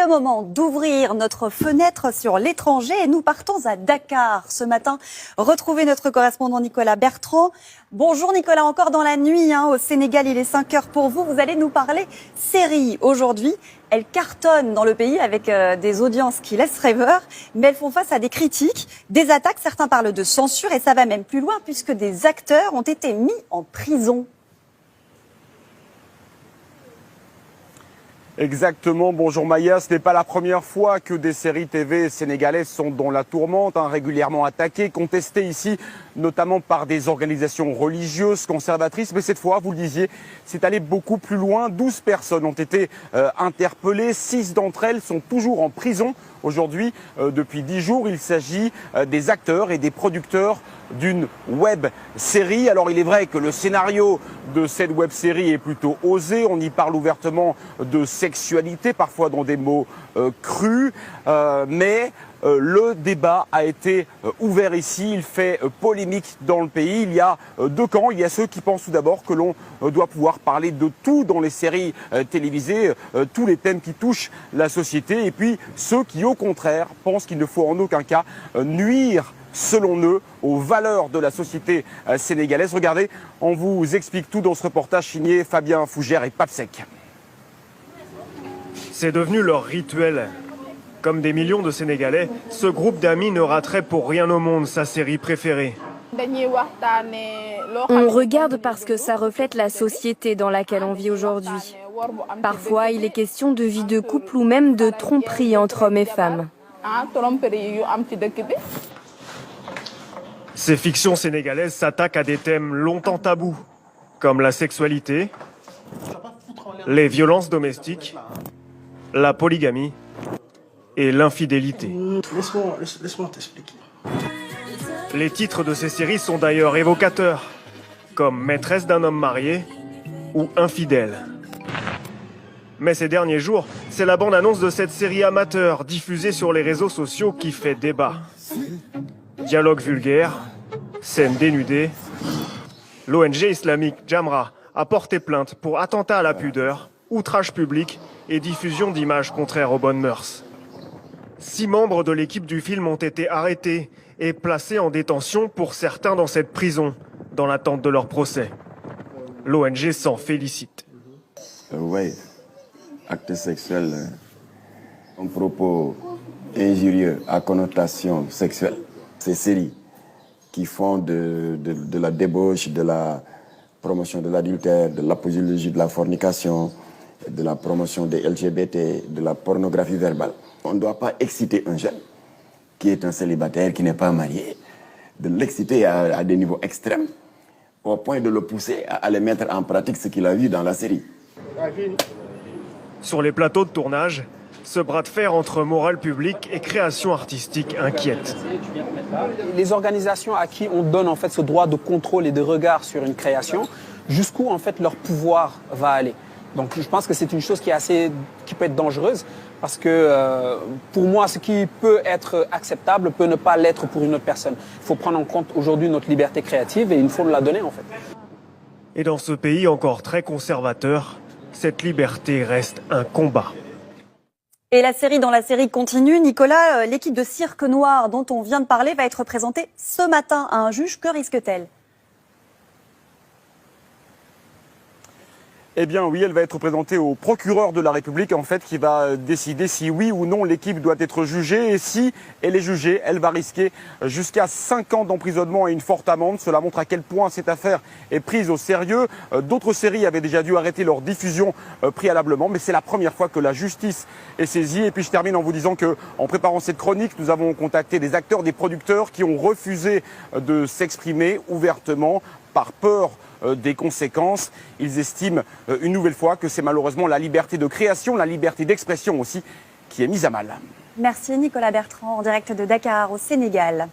le moment d'ouvrir notre fenêtre sur l'étranger et nous partons à Dakar ce matin. Retrouvez notre correspondant Nicolas Bertrand. Bonjour Nicolas, encore dans la nuit au Sénégal, il est 5 heures pour vous. Vous allez nous parler série aujourd'hui. Elles cartonnent dans le pays avec des audiences qui laissent rêveur, mais elles font face à des critiques, des attaques. Certains parlent de censure et ça va même plus loin puisque des acteurs ont été mis en prison. Exactement, bonjour Maya, ce n'est pas la première fois que des séries TV sénégalaises sont dans la tourmente, régulièrement attaquées, contestées ici, notamment par des organisations religieuses, conservatrices, mais cette fois, vous le disiez, c'est allé beaucoup plus loin. 12 personnes ont été interpellées, 6 d'entre elles sont toujours en prison aujourd'hui. Depuis 10 jours, il s'agit des acteurs et des producteurs d'une web série. Alors il est vrai que le scénario de cette web série est plutôt osé, on y parle ouvertement de sexualité, parfois dans des mots crus, mais le débat a été ouvert ici, il fait polémique dans le pays. Il y a deux camps, il y a ceux qui pensent tout d'abord que l'on doit pouvoir parler de tout dans les séries télévisées, tous les thèmes qui touchent la société, et puis ceux qui au contraire pensent qu'il ne faut en aucun cas nuire selon eux, aux valeurs de la société sénégalaise. Regardez, on vous explique tout dans ce reportage signé Fabien Fougère et Papsec. C'est devenu leur rituel. Comme des millions de Sénégalais, ce groupe d'amis ne raterait pour rien au monde sa série préférée. On regarde parce que ça reflète la société dans laquelle on vit aujourd'hui. Parfois, il est question de vie de couple ou même de tromperie entre hommes et femmes. Ces fictions sénégalaises s'attaquent à des thèmes longtemps tabous, comme la sexualité, les violences domestiques, la polygamie et l'infidélité. Laisse-moi t'expliquer. Les titres de ces séries sont d'ailleurs évocateurs, comme Maîtresse d'un homme marié ou Infidèle. Mais ces derniers jours, c'est la bande-annonce de cette série amateur diffusée sur les réseaux sociaux qui fait débat. Dialogue vulgaire, scènes dénudées. L'ONG islamique Jamra a porté plainte pour attentat à la pudeur, outrage public et diffusion d'images contraires aux bonnes mœurs. 6 membres de l'équipe du film ont été arrêtés et placés en détention pour certains dans cette prison, dans l'attente de leur procès. L'ONG s'en félicite. Oui, acte sexuel, un propos injurieux à connotation sexuelle. Ces séries qui font de la débauche, de la promotion de l'adultère, de l'apologie de la fornication, de la promotion des LGBT, de la pornographie verbale. On ne doit pas exciter un jeune qui est un célibataire, qui n'est pas marié, de l'exciter à des niveaux extrêmes, au point de le pousser à aller mettre en pratique ce qu'il a vu dans la série. Sur les plateaux de tournage, ce bras de fer entre morale publique et création artistique inquiète. Les organisations à qui on donne en fait ce droit de contrôle et de regard sur une création, jusqu'où en fait leur pouvoir va aller. Donc je pense que c'est une chose qui peut être dangereuse parce que pour moi ce qui peut être acceptable peut ne pas l'être pour une autre personne. Il faut prendre en compte aujourd'hui notre liberté créative et il faut la donner en fait. Et dans ce pays encore très conservateur, cette liberté reste un combat. Et la série dans la série continue. Nicolas, l'équipe de Cirque Noir dont on vient de parler va être présentée ce matin à un juge. Que risque-t-elle ? Eh bien oui, elle va être présentée au procureur de la République en fait qui va décider si oui ou non l'équipe doit être jugée, et si elle est jugée, elle va risquer jusqu'à 5 ans d'emprisonnement et une forte amende. Cela montre à quel point cette affaire est prise au sérieux. D'autres séries avaient déjà dû arrêter leur diffusion préalablement, mais c'est la première fois que la justice est saisie. Et puis je termine en vous disant que en préparant cette chronique, nous avons contacté des acteurs, des producteurs qui ont refusé de s'exprimer ouvertement par peur des conséquences. Ils estiment une nouvelle fois que c'est malheureusement la liberté de création, la liberté d'expression aussi, qui est mise à mal. Merci Nicolas Bertrand en direct de Dakar au Sénégal.